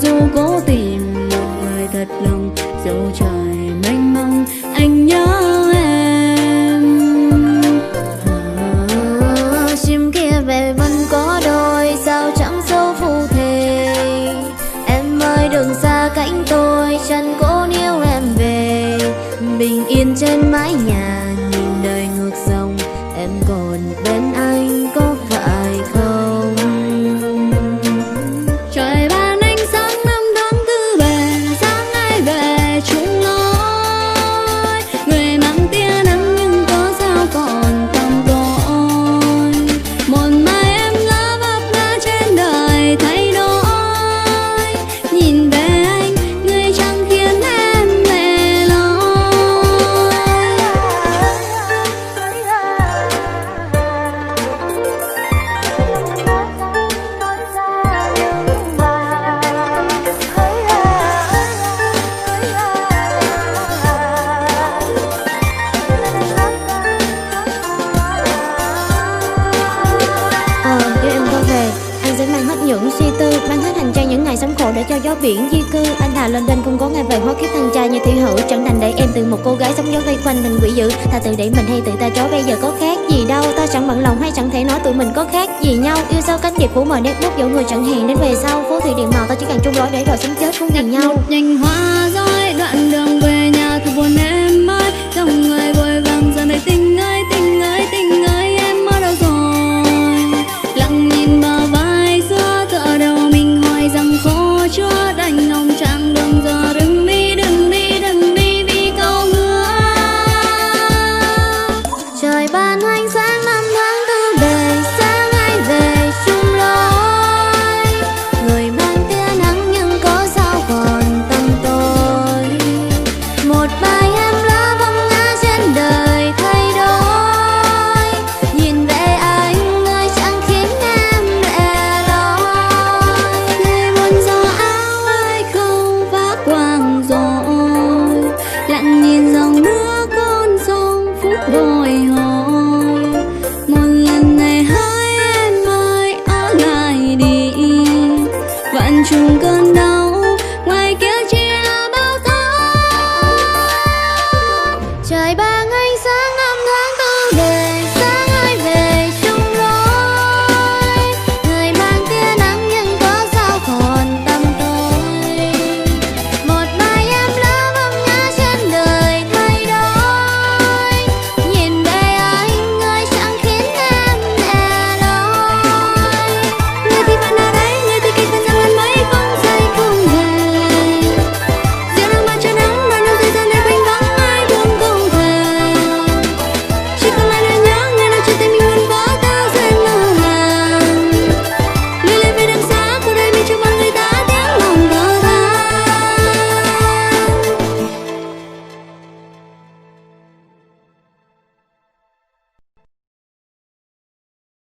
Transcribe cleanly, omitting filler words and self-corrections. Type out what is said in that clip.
dù cố tìm một người thật lòng, dẫu trời mênh mông anh nhớ em. Chim kia về vẫn có đôi, sao chẳng dấu phù thề. Em ơi đừng xa cánh tôi, chân cố níu em về. Bình yên trên mái nhà, nhìn đời ngược dòng. Em còn bên anh có phải không? Trời ban ánh sáng năm tháng cứ về, sáng ai về chung lối. Người mang tia nắng nhưng có sao còn tầm tôi. Một mai em lá vấp ngã trên đời thay đổi. Nhìn về anh, người chẳng khiến em lẻ loi. Nếu em có về, anh sẽ mang hết những suy tư, mang hết hành trang những ngày sống khổ để cho gió biển di cư. Anh thà lên đên không có ngày về, hóa kiếp thành trai như thị hữu, chẳng thành để em từ một cô gái sống gió vây quanh thành quỷ dữ. Thà tự để mình hay tự ta chối, bây giờ có khác gì đâu. Ta chẳng bận lòng hay chẳng thể nói tụi mình có khác gì nhau. Yêu sao cánh diệp phủ mờ nét bút, dẫu người chẳng hẹn đến về sau. Phố thị điện màu ta chỉ cần chung lối để rồi sống chết cũng vì nhau. Một nhành hoa rơi đoạn đường